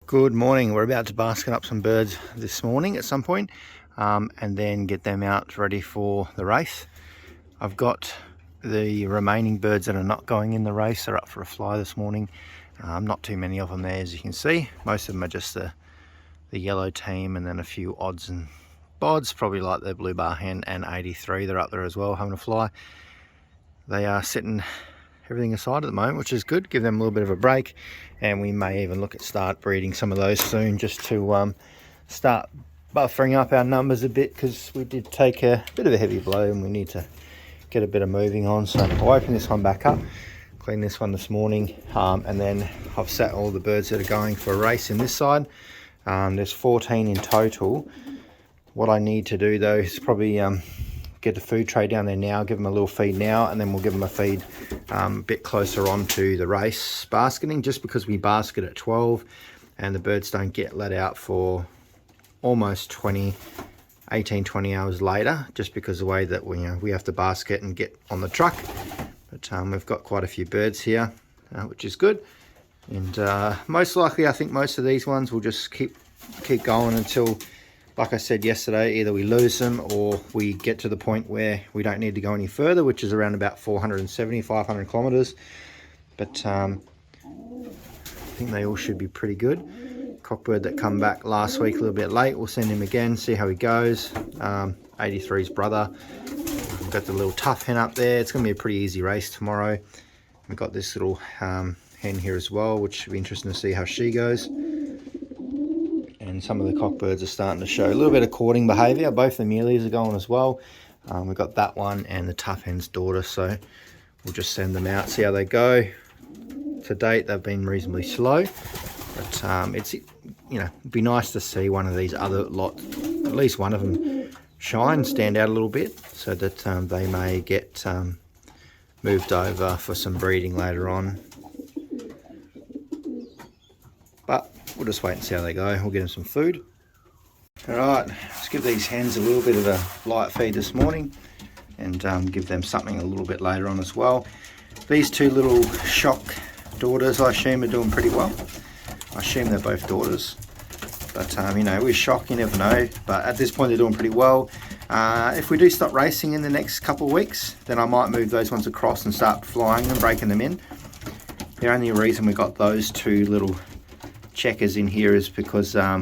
Good morning. We're about to basket up some birds this morning at some point, and then get them out ready for the race. I've got the remaining birds that are not going in the race. They're up for a fly this morning. Not too many of them there, as you can see. Most of them are just the yellow team, and then a few odds and bods, probably like the blue bar hen and 83. They're up there as well, having a fly. They are setting everything aside at the moment, which is good. Give them a little bit of a break, and we may even look at start breeding some of those soon, just to start buffering up our numbers a bit, because we did take a bit of a heavy blow and we need to get a bit of moving on. So I'll open this one back up, clean this one this morning, and then I've set all the birds that are going for a race in this side. There's 14 in total. What I need to do though is probably get the food tray down there now, give them a little feed now, and then we'll give them a feed a bit closer on to the race basketing, just because we basket at 12 and the birds don't get let out for almost 18, 20 hours later, just because of the way that we have to basket and get on the truck. But we've got quite a few birds here, which is good. And most likely, I think most of these ones will just keep going until, like I said yesterday, either we lose them or we get to the point where we don't need to go any further, which is around about 470, 500 kilometers. But I think they all should be pretty good. Cockbird that come back last week a little bit late, we'll send him again, see how he goes. 83's brother. We've got the little tough hen up there. It's going to be a pretty easy race tomorrow. We've got this little hen here as well, which should be interesting to see how she goes. And some of the cockbirds are starting to show a little bit of courting behaviour. Both the muleys are going as well. We've got that one and the tough hen's daughter, so we'll just send them out, see how they go. To date, they've been reasonably slow, but it's, it'd be nice to see one of these other lot, at least one of them, shine, stand out a little bit, so that they may get moved over for some breeding later on. But we'll just wait and see how they go. We'll get them some food. Alright, let's give these hens a little bit of a light feed this morning, and give them something a little bit later on as well. These two little shock daughters, I assume, are doing pretty well. I assume they're both daughters. But, with shock, you never know. But at this point, they're doing pretty well. If we do stop racing in the next couple of weeks, then I might move those ones across and start flying and breaking them in. The only reason we got those two little checkers in here is because I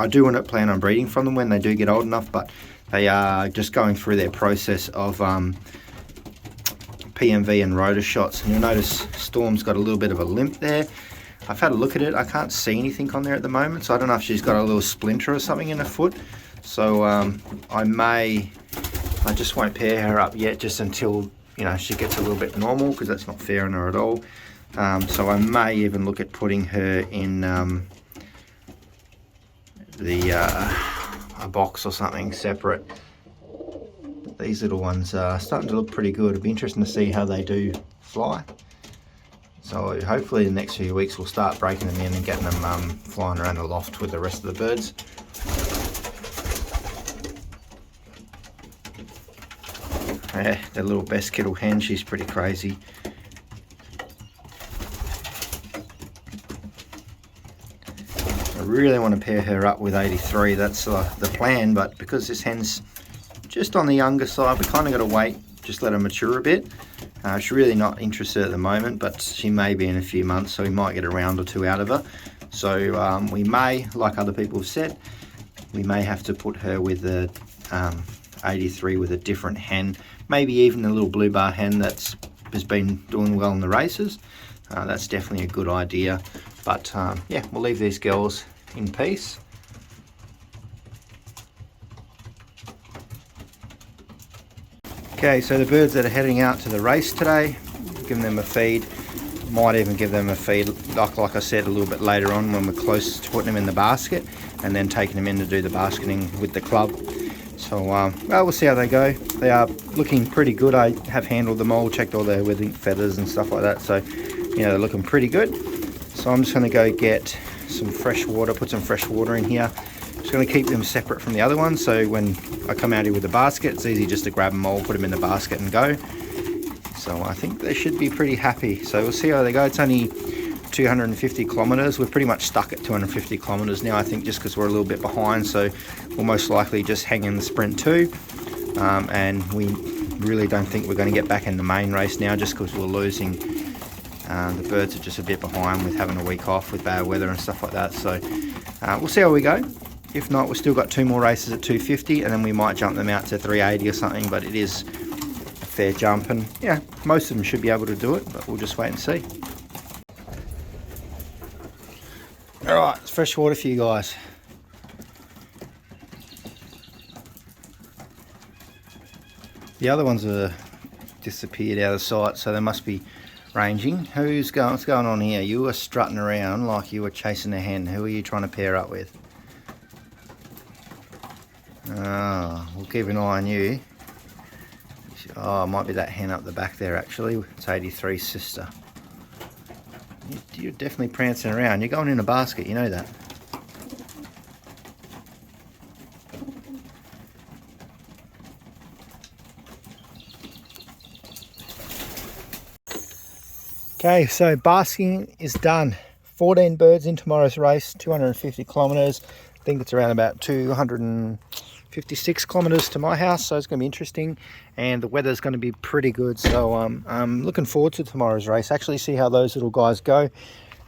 do want to plan on breeding from them when they do get old enough, but they are just going through their process of PMV and rotor shots, and you'll notice Storm's got a little bit of a limp there. I've had a look at it. I can't see anything on there at the moment, so I don't know if she's got a little splinter or something in her foot. So I just won't pair her up yet, just until she gets a little bit normal, because that's not fair on her at all. So I may even look at putting her in a box or something separate. These little ones are starting to look pretty good. It'll be interesting to see how they do fly. So hopefully in the next few weeks we'll start breaking them in and getting them flying around the loft with the rest of the birds. Yeah, the little best kittle hen, she's pretty crazy. I really want to pair her up with 83, that's the plan, but because this hen's just on the younger side, we kind of got to wait, just let her mature a bit. She's really not interested at the moment, but she may be in a few months, so we might get a round or two out of her. So we may, like other people have said, we may have to put her with a 83 with a different hen, maybe even a little blue bar hen has been doing well in the races. That's definitely a good idea. But yeah, we'll leave these girls in peace. Okay, so the birds that are heading out to the race today, giving them a feed. Might even give them a feed, like I said, a little bit later on when we're close to putting them in the basket, and then taking them in to do the basketing with the club. So well, we'll see how they go. They are looking pretty good. I have handled them all, checked all their wing feathers and stuff like that, so they're looking pretty good. So I'm just going to go get some fresh water, put some fresh water in here. Just going to keep them separate from the other ones, so when I come out here with the basket, it's easy just to grab them all, put them in the basket and go. So I think they should be pretty happy. So we'll see how they go. It's only 250 kilometers. We're pretty much stuck at 250 kilometers now, I think, just because we're a little bit behind. So we'll most likely just hang in the sprint 2. And we really don't think we're going to get back in the main race now, just because we're losing. The birds are just a bit behind with having a week off with bad weather and stuff like that. So we'll see how we go. If not, we've still got 2 more races at 250, and then we might jump them out to 380 or something. But it is a fair jump, and yeah, most of them should be able to do it, but we'll just wait and see. All right, it's fresh water for you guys. The other ones are disappeared out of sight, so they must be ranging. What's going on here? You were strutting around like you were chasing a hen. Who are you trying to pair up with? Oh, we'll keep an eye on you. Oh, it might be that hen up the back there, actually. It's 83's sister. You're definitely prancing around. You're going in a basket, you know that. Okay, so basking is done. 14 birds in tomorrow's race, 250 kilometers. I think it's around about 256 kilometers to my house, so it's going to be interesting. And the weather's going to be pretty good, so I'm looking forward to tomorrow's race. Actually see how those little guys go.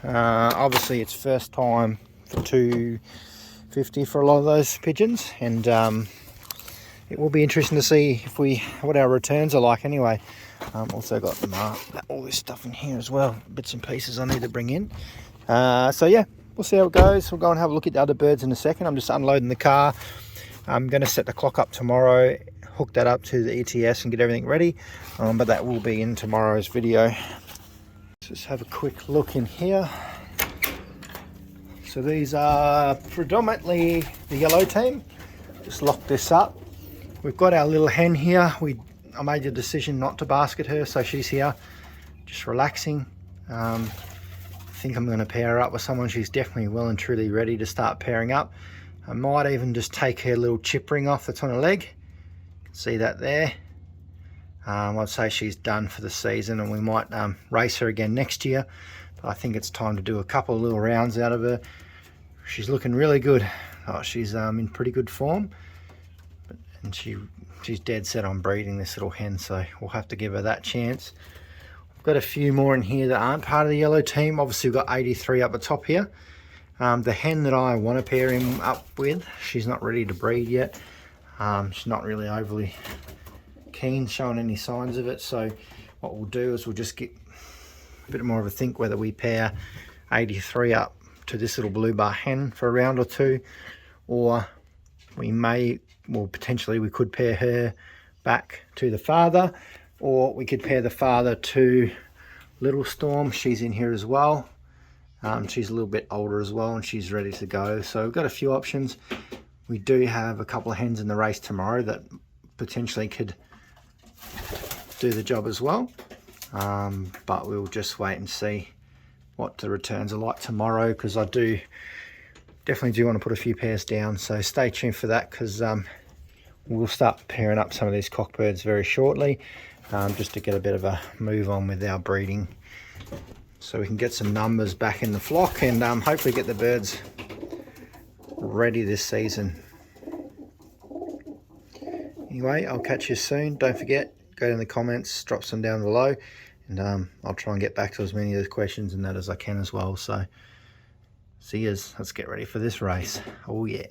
Obviously it's first time for 250 for a lot of those pigeons, and it will be interesting to see what our returns are like anyway. Also got all this stuff in here as well, bits and pieces I need to bring in. So yeah, we'll see how it goes. We'll go and have a look at the other birds in a second. I'm just unloading the car. I'm going to set the clock up tomorrow, hook that up to the ETS and get everything ready, but that will be in tomorrow's video. Let's just have a quick look in here. So these are predominantly the yellow team. Just lock this up. We've got our little hen here. I made the decision not to basket her, so she's here just relaxing. I think I'm going to pair her up with someone. She's definitely well and truly ready to start pairing up. I might even just take her little chip ring off that's on her leg. You can see that there. I'd say she's done for the season, and we might race her again next year. But I think it's time to do a couple of little rounds out of her. She's looking really good. Oh, she's in pretty good form. And she's dead set on breeding, this little hen, so we'll have to give her that chance. We've got a few more in here that aren't part of the yellow team. Obviously we've got 83 up the top here. The hen that I want to pair him up with, she's not ready to breed yet. She's not really overly keen, showing any signs of it. So what we'll do is we'll just get a bit more of a think whether we pair 83 up to this little blue bar hen for a round or two, or potentially we could pair her back to the father, or we could pair the father to Little Storm. She's in here as well. She's a little bit older as well, and she's ready to go. So we've got a few options. We do have a couple of hens in the race tomorrow that potentially could do the job as well. But we'll just wait and see what the returns are like tomorrow, because I definitely do want to put a few pairs down. So stay tuned for that, because we'll start pairing up some of these cockbirds very shortly, just to get a bit of a move on with our breeding, so we can get some numbers back in the flock and hopefully get the birds ready this season. Anyway, I'll catch you soon. Don't forget, go in the comments, drop some down below, and I'll try and get back to as many of those questions and that as I can as well. So see yous. Let's get ready for this race. Oh yeah.